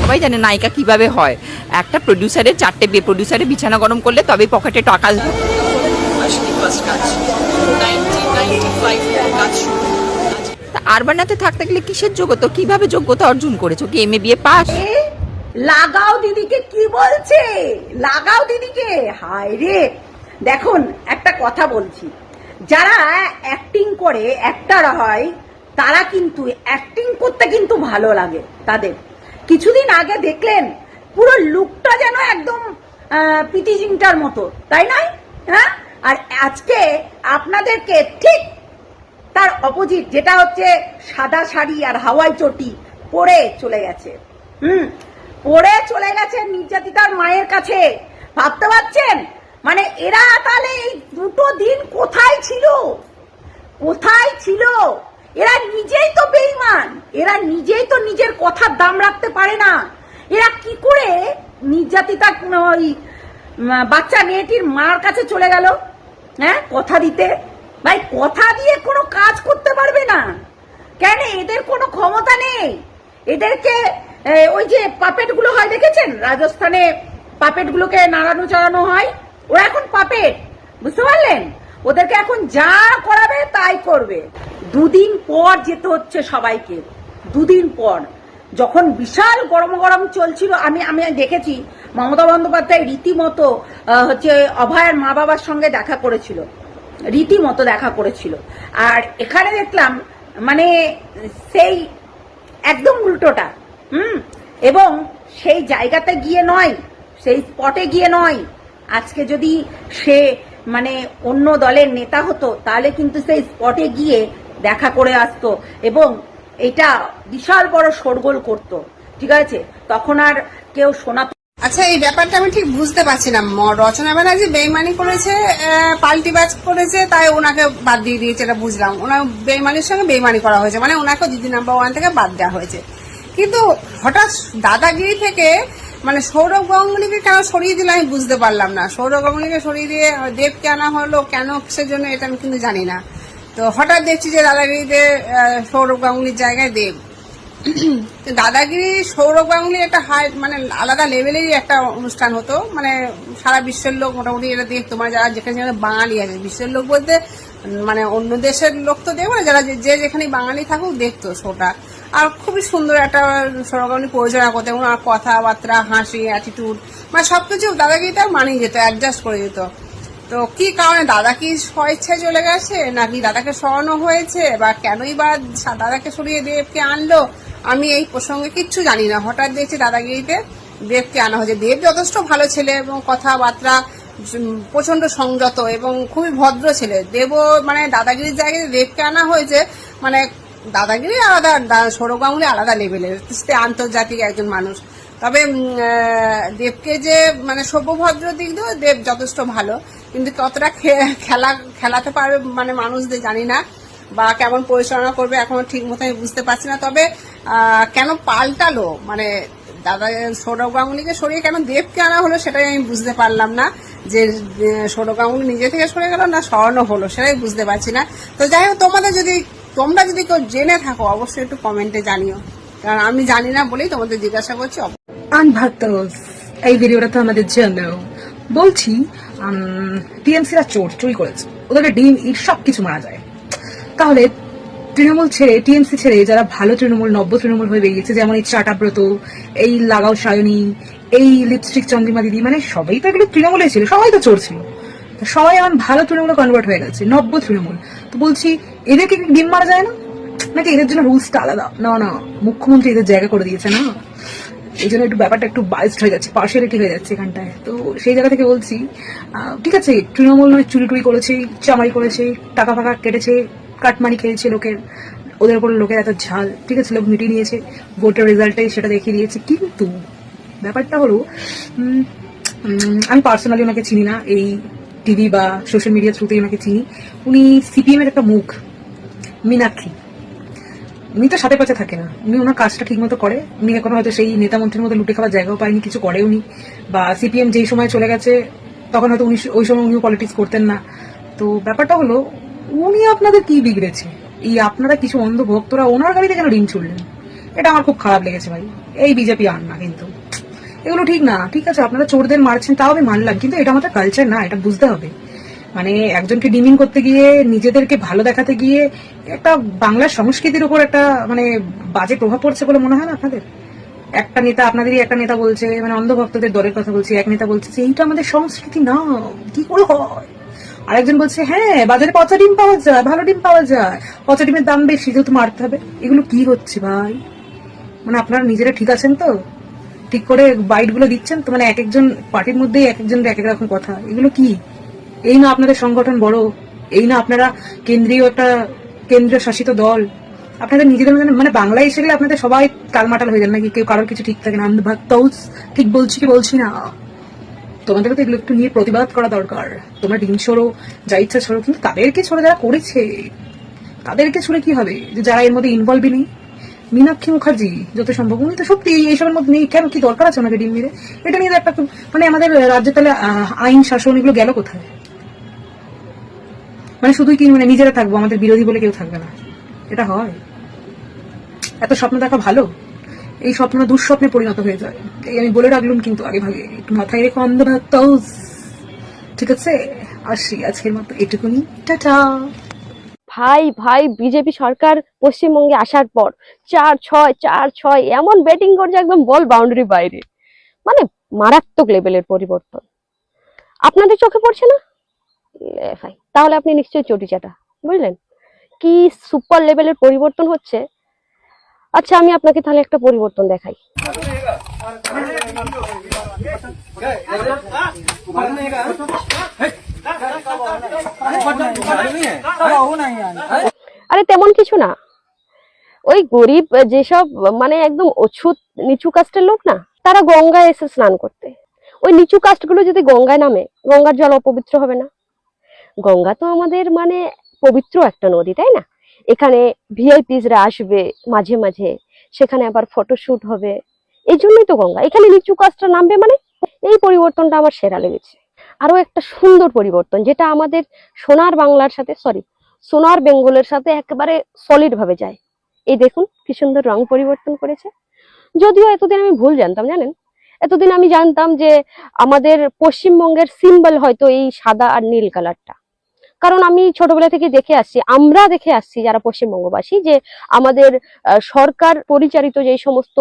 সবাই জানে নায়িকা কিভাবে হয়। একটা প্রডিউসারের 4টে প্রডিউসারের বিছানা গরম করলে তবে পকেটে টাকা আসলে ফার্স্ট কাজ 1995 কাজ শুরু। আরবানাতে থাকতে গেলে কিসের যোগ্যতা, কিভাবে যোগ্যতা অর্জন করেছো? কি এমএ বিএ পাস? লাগাও দিদিকে, কি বলছে লাগাও দিদিকে? হায় রে, দেখুন একটা কথা বলছি, যারা অ্যাক্টিং করে অ্যাক্টর হয় তারা কিন্তু অ্যাক্টিং করতে কিন্তু ভালো লাগে তাদের। কিছুদিন আগে দেখলেন পুরো লুকটা যেন একদম প্রীতি জিন্টার মতো, তাই নয়? হ্যাঁ, আর আজকে আপনাদেরকে ঠিক তার অপোজিট, যেটা হচ্ছে সাদা শাড়ি আর হাওয়াই চটি পরে চলে গেছে। পরে চলে গেছে নির্যাতিতার মায়ের কাছে। ভাবতে পারছেন? মানে এরা তাহলে এই দুটো দিন কোথায় ছিল, কোথায় ছিল? এরা নিজেই তো বেঈমান, এরা নিজেই তো নিজের কথার দাম রাখতে পারে না। এরা কি করে নির্যাতিতা ওই বাচ্চা মেয়েটির মার কাছে চলে গেল? হ্যাঁ, কথা দিতে। ভাই, কথা দিয়ে কোনো কাজ করতে পারবে না কেন? এদের কোনো ক্ষমতা নেই। এদেরকে ওই যে পাপেট গুলো হয়, দেখেছেন রাজস্থানে পাপেট গুলোকে নাড়ানো চাড়ানো হয়, ওরা এখন পাপেট, বুঝতে পারলেন? ওদেরকে এখন যা করাবে তাই করবে। দুদিন পর যেতে হচ্ছে সবাইকে, দুদিন পর। যখন বিশাল গরম গরম চলছিল, আমি দেখেছি মমতা বন্দ্যোপাধ্যায় রীতিমতো হচ্ছে অভয়ের মা বাবার সঙ্গে দেখা করেছিল, রীতিমতো দেখা করেছিল। আর এখানে দেখলাম মানে সেই একদম উল্টোটা। এবং সেই জায়গাতে গিয়ে নয়, সেই স্পটে গিয়ে নয়। আজকে যদি সে মানে অন্য দলের নেতা হতো তাহলে কিন্তু সেই স্পটে গিয়ে দেখা করে আসতো এবং এটা বিশাল বড় শোরগোল করতো, ঠিক আছে? তখন আর কেউ শোনাতো। আচ্ছা, এই ব্যাপারটা আমি ঠিক বুঝতে পারছি না। রচনা ব্যানার্জি বেইমানি করেছে, পাল্টিবাজ করেছে, তাই ওনাকে বাদ দিয়ে দিয়েছে, এটা বুঝলাম। ওনার বেইমানির সঙ্গে বেইমানি করা হয়েছে, মানে ওনাকে দিদি নাম্বার 1 থেকে বাদ দেওয়া হয়েছে। কিন্তু হঠাৎ দাদাগিরি থেকে মানে সৌরভ গাঙ্গুলিকে কেন সরিয়ে দিল আমি বুঝতে পারলাম না। সৌরভ গাঙ্গুলিকে সরিয়ে দিয়ে দেবকে আনা হলো কেন, কিসের জন্য, এটা আমি কিন্তু জানি না। তো হঠাৎ দেখছি যে দাদাগিরিতে সৌরভ গাঙ্গুলির জায়গায় দেব। দাদাগিরি সৌরভ গাঙ্গুলি একটা হাই মানে আলাদা লেভেলেরই একটা অনুষ্ঠান হতো, মানে সারা বিশ্বের লোক মোটামুটি এটা দেখতো, মানে যারা যেখানে বাঙালি আছে, বিশ্বের লোক বলতে মানে অন্য দেশের লোক তো দেখবো না, যারা যে যেখানে বাঙালি থাকুক দেখতো শোটা। আর খুবই সুন্দর একটা সৌরভ গাঙ্গুলি পরিচালনা করতে, এবং আর কথাবার্তা, হাসি, অ্যাটিটিউড, মানে সবকিছু দাদাগিরিটা মানিয়ে যেত, অ্যাডজাস্ট করে যেত। তো কি কারণে দাদা কি স্বেচ্ছায় চলে গেছে, নাকি দাদাকে সরানো হয়েছে, বা কেনই বা দাদাকে সরিয়ে দেবকে আনলো, আমি এই প্রসঙ্গে কিচ্ছু জানি না। হঠাৎ দেখছি দাদাগিরিতে দেবকে আনা হয়েছে। দেব যথেষ্ট ভালো ছেলে এবং কথাবার্তা প্রচন্ড সংযত এবং খুবই ভদ্র ছেলে। দেবও মানে দাদাগিরির জায়গায় দেবকে আনা হয়েছে, মানে দাদাগিরি আলাদা, সৌরভ গাঙ্গুলি আলাদা লেভেলের, আন্তর্জাতিক একজন মানুষ। তবে দেবকে যে মানে সভ্যভদ্র দিক দিয়েও দেব যথেষ্ট ভালো, কিন্তু কতটা খেলাতে পারবে মানে মানুষদের জানি না, বা কেমন পরিচালনা করবে এখনো ঠিক মতো আমি বুঝতে পারছি না। তবে কেন পাল্টালো, মানে দাদা সৌরভ গাঙ্গুলিকে সরিয়ে কেন দেবকে আনা হলো সেটাই আমি বুঝতে পারলাম না, যে সৌরভ গাঙ্গুলি নিজে থেকে সরে গেল না সরানো হলো, সেটাই বুঝতে পারছি না। তো যাই হোক, তোমরা যদি কেউ জেনে থাকো অবশ্যই একটু কমেন্টে জানিও, কারণ আমি জানি না বলেই তোমাদের জিজ্ঞাসা করছি। এই ভিডিওটা তো আমাদের জন্য বলছি, টিএমসিরা চুরি করেছে, ওদেরকে ডিম ইট সবকিছু মারা যায়। তাহলে তৃণমূল ছেড়ে, টিএমসি ছেড়ে যারা ভালো তৃণমূল, নব্য তৃণমূল হয়ে বেরিয়েছে, যেমন এই চাটাব্রত, এই লাগাও সায়নী, এই লিপস্টিক চন্দ্রিমা দিদি, মানে সবাই তো এগুলো তৃণমূলে ছিল, সবাই তো চোর ছিল, সবাই এখন ভালো তৃণমূলে কনভার্ট হয়ে গেছে, নব্য তৃণমূল। তো বলছি, এদেরকে ডিম মারা যায় না, নাকি এদের জন্য রুলসটা আলাদা? না, মুখ্যমন্ত্রী এদের জায়গা করে দিয়েছে না, এই জন্য একটু ব্যাপারটা একটু বায়াসড হয়ে যাচ্ছে, পার্সিয়ালিটি হয়ে যাচ্ছে এখানটায়। তো সেই জায়গা থেকে বলছি, ঠিক আছে, তৃণমূল নয় চুরি টুরি করেছে, চামারি করেছে, টাকা ফাঁকা কেটেছে, কাটমানি খেয়েছে লোকের, ওদের উপর লোকের এত ঝাল, ঠিক আছে, লোক মিটিয়ে নিয়েছে, ভোটের রেজাল্টে সেটা দেখিয়ে দিয়েছে। কিন্তু ব্যাপারটা হলো, আমি পার্সোনালি ওনাকে চিনি না, এই টিভি বা সোশ্যাল মিডিয়া থ্রুতেই ওনাকে চিনি। উনি সিপিএম এর একটা মুখ, মীনাক্ষী, উনি তো সাথে পাশে থাকে না, উনি ওনার কাজটা ঠিক মতো করে। উনি এখন হয়তো সেই নেতা মন্ত্রীর মতো লুটে খাওয়ার জায়গাও পায়নি, কিছু করে উনি, বা সিপিএম যেই সময় চলে গেছে তখন হয়তো উনি ওই সময় উনিও পলিটিক্স করতেন না। তো ব্যাপারটা হলো, উনি আপনাদের কি বিগড়েছে? এই আপনারা কিছু অন্ধ ভক্তরা ওনার গাড়িতে কেন ডিম ছুড়লেন? এটা আমার খুব খারাপ লেগেছে ভাই। এই বিজেপি আর না, কিন্তু এগুলো ঠিক না। ঠিক আছে আপনারা চোরদের মারছেন, তাও আমি মানলাম, কিন্তু এটা আমাদের কালচার না, এটা বুঝতে হবে। মানে একজনকে ডিমিং করতে গিয়ে, নিজেদেরকে ভালো দেখাতে গিয়ে একটা বাংলার সংস্কৃতির উপর একটা মানে বাজে প্রভাব পড়ছে বলে মনে হয় না আপনাদের? একটা নেতা, আপনাদেরই একটা নেতা বলছে, মানে অন্ধভক্তদের দলের কথা বলছি, এক নেতা বলছে যে এইটা আমাদের সংস্কৃতি না, কি করে হয়? আরেকজন বলছে হ্যাঁ বাজারে পচা ডিম পাওয়া যায়, ভালো ডিম পাওয়া যায়, পচা ডিমের দাম বেশি, যেহেতু মারতে হবে। এগুলো কি হচ্ছে ভাই? মানে আপনারা নিজেরা ঠিক আছেন তো? ঠিক করে বাইট গুলো দিচ্ছেন তো? মানে এক একজন পার্টির মধ্যেই এক একজনের এক এক রকম কথা। এগুলো কি? এই না আপনাদের সংগঠন বড়? এই না আপনারা কেন্দ্রীয় শাসিত দল? আপনাদের নিজেদের মধ্যে মানে বাংলায় এসে গেলে আপনাদের সবাই টালমাটাল হয়ে যান নাকি? কেউ কারোর কিছু ঠিক থাকে না? আমি ভাবতাও ঠিক বলছি কি বলছি না? তোমাদেরকে তো এগুলো একটু নিয়ে প্রতিবাদ করা দরকার। তোমরা ডিম ছড়ো, যা ইচ্ছা ছড়ো, কিন্তু তাদেরকে ছড়ো যারা করেছে, তাদেরকে ছড়ে কি হবে? যে যারা এর মধ্যে ইনভলভই নেই। মীনাক্ষী মুখার্জি যত সম্ভব, উনি তো সত্যি এইসবের মধ্যে নেই। কেন, কি দরকার আছে ওনাকে ডিম মেরে? এটা নিয়ে একটা মানে আমাদের রাজ্যে তাহলে আইন শাসন এগুলো গেল কোথায়? মানে শুধুই কি মানে নিজেরা থাকবো, আমাদের বিরোধী বলে কেউ থাকবে না? এটা হয়? এত স্বপ্ন দেখা ভালো? এই স্বপ্ন দুঃস্বপ্নে পরিণত হয়ে যায়। এই আমি বলে রাখলাম, কিন্তু আগে ভাগে একটু মাথায় রেখো অন্ধভাগ। ঠিক আছে, আসি আজকের মতো এটুকুনি, টাটা। ভাই ভাই বিজেপি সরকার পশ্চিমবঙ্গে আসার পর 4-6 এমন ব্যাটিং করছে, একদম বল বাউন্ডারি বাইরে, মানে মারাত্মক লেভেলের পরিবর্তন। আপনাদের চোখে পড়ছে না? ভাই তাহলে আপনি নিশ্চয়ই চটি চাটা, বুঝলেন কি সুপার লেভেলের পরিবর্তন হচ্ছে। আচ্ছা আমি আপনাকে তাহলে একটা পরিবর্তন দেখাই। আরে তেমন কিছু না, ওই গরিব যেসব মানে একদম অছুত নিচু কাস্টের লোক না, তারা গঙ্গায় এসে স্নান করতে। ওই নিচু কাস্ট গুলো যদি গঙ্গায় নামে, গঙ্গার জল অপবিত্র হবে না? গঙ্গা তো আমাদের মানে পবিত্র একটা নদী, তাই না? এখানে ভিআইপিসরা আসবে মাঝে মাঝে, সেখানে আবার ফটোশুট হবে, এই জন্যই তো গঙ্গা। এখানে নিচু কাস্টরা নামবে, মানে এই পরিবর্তনটা আমার সেরা লেগেছে। আরো একটা সুন্দর পরিবর্তন, যেটা আমাদের সোনার বাংলার সাথে সোনার বেঙ্গলের সাথে একেবারে সলিড ভাবে যায়। এই দেখুন কি সুন্দর রং পরিবর্তন করেছে। যদিও এতদিন আমি ভুল জানতাম, জানেন, এতদিন আমি জানতাম যে আমাদের পশ্চিমবঙ্গের সিম্বল হয়তো এই সাদা আর নীল কালারটা। কারণ আমি ছোটবেলা থেকে আমরা দেখে আসছি যারা পশ্চিমবঙ্গবাসী, যে আমাদের সরকার পরিচালিত যে সমস্ত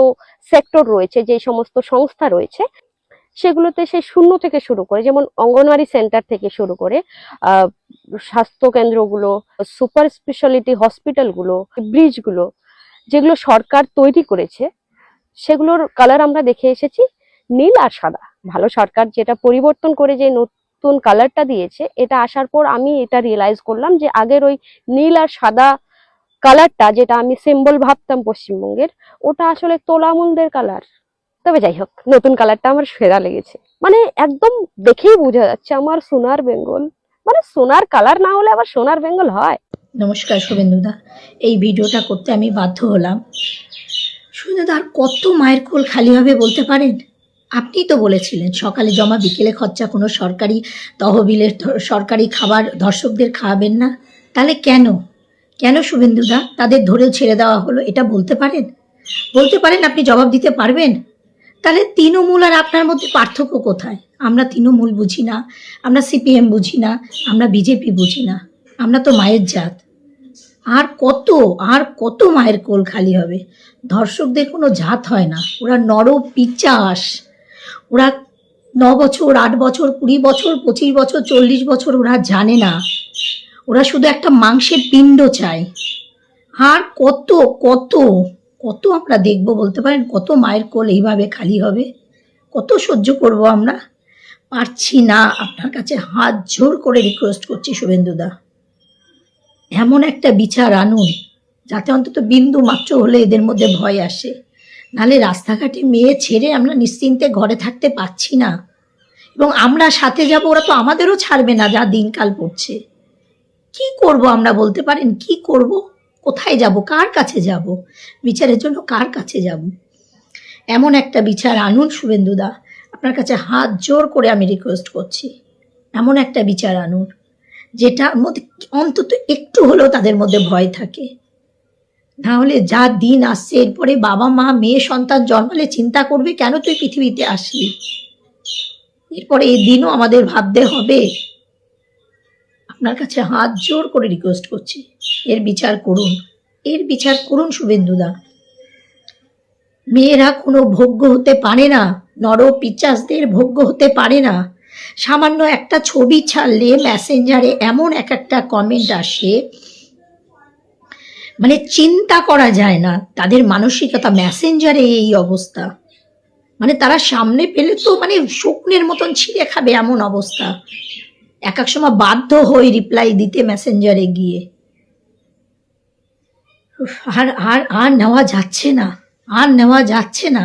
সেক্টর রয়েছে, যে সমস্ত সংস্থা রয়েছে, সেগুলোতে সেই শূন্য থেকে শুরু করে, যেমন অঙ্গনওয়াড়ি সেন্টার থেকে শুরু করে স্বাস্থ্য কেন্দ্রগুলো, সুপার স্পেশালিটি হসপিটালগুলো, ব্রিজগুলো, যেগুলো সরকার তৈরি করেছে, সেগুলোর কালার আমরা দেখে এসেছি নীল আর সাদা। ভালো সরকার যেটা পরিবর্তন করে যে নতুন কালারটা দিয়েছে, এটা আসার পর আমি এটা রিয়েলাইজ করলাম যে আগের ওই নীল আর সাদা কালারটা, যেটা আমি সিম্বল ভাবতাম পশ্চিমবঙ্গের, ওটা আসলে তোলামুলদের কালার। তবে যাই হোক, নতুন কালারটা আমার সেরা লেগেছে। মানে একদম দেখেই বোঝা যাচ্ছে আমার সোনার বেঙ্গল। মানে সোনার কালার না হলে আবার সোনার বেঙ্গল হয়? নমস্কার শুভেন্দুদা, এই ভিডিওটা করতে আমি বাধ্য হলাম। শুভেন্দুদা, আর কত মায়ের কোল খালি হবে বলতে পারেন? আপনিই তো বলেছিলেন সকালে জমা বিকেলে খরচা, কোনো সরকারি তহবিলের সরকারি খাবার দর্শকদের খাওয়াবেন না। তাহলে কেন শুভেন্দুদা তাদের ধরেও ছেড়ে দেওয়া হলো? এটা বলতে পারেন? আপনি জবাব দিতে পারবেন? তাহলে তৃণমূল আর আপনার মধ্যে পার্থক্য কোথায়? আমরা তৃণমূল বুঝি না, আমরা সিপিএম বুঝি না, আমরা বিজেপি বুঝি না, আমরা তো মায়ের জাত। আর কত মায়ের কোল খালি হবে? ধর্ষকদের কোনো জাত হয় না, ওরা নর পিচাস। ওরা 9 বছর, 8 বছর, 20 বছর, 25 বছর, 40 বছর ওরা জানে না। ওরা শুধু একটা মাংসের পিণ্ড চায়। আর কত কত কত আমরা দেখবো বলতে পারেন? কত মায়ের কোল এইভাবে খালি হবে? কত সহ্য করব আমরা? পারছি না। আপনার কাছে হাত জোর করে রিকোয়েস্ট করছি শুভেন্দুদা, এমন একটা বিচার আনুন যাতে অন্তত বিন্দু মাত্র হলে এদের মধ্যে ভয় আসে। নাহলে রাস্তাঘাটে মেয়ে ছেড়ে আমরা নিশ্চিন্তে ঘরে থাকতে পারছি না। এবং আমরা সাথে যাব, ওরা তো আমাদেরও ছাড়বে না যা দিনকাল পড়ছে। কি করব আমরা বলতে পারেন? কি করব? কোথায় যাব? কার কাছে যাব? বিচারের জন্য কার কাছে যাব? এমন একটা বিচার আনুন শুভেন্দুদা, আপনার কাছে হাত জোর করে আমি রিকোয়েস্ট করছি। এমন একটা বিচার আনুন যেটার মধ্যে অন্তত একটু হলেও তাদের মধ্যে ভয় থাকে। না হলে যা দিন আসছে, এরপরে বাবা মা মেয়ে সন্তান জন্মালে চিন্তা করবে কেন তুই পৃথিবীতে আসলি। এরপরে এই দিনও আমাদের ভাবতে হবে। আপনার কাছে হাত জোর করে রিকোয়েস্ট করছি, এর বিচার করুন, এর বিচার করুন শুভেন্দুদা। মেয়েরা কোনো ভোগ্য হতে পারে না, নর পিচাসদের ভোগ্য হতে পারে না। সামান্য একটা ছবি ছাড়লে মেসেঞ্জারে এমন এক একটা কমেন্ট আসে, মানে চিন্তা করা যায় না তাদের মানসিকতা। মেসেঞ্জারে এই অবস্থা, মানে তারা সামনে পেলে তো মানে শুকনের মতন ছিঁড়ে খাবে এমন অবস্থা। এক এক সময় বাধ্য হয়ে রিপ্লাই দিতে মেসেঞ্জারে গিয়ে। আর আর আর নেওয়া যাচ্ছে না, আর নেওয়া যাচ্ছে না।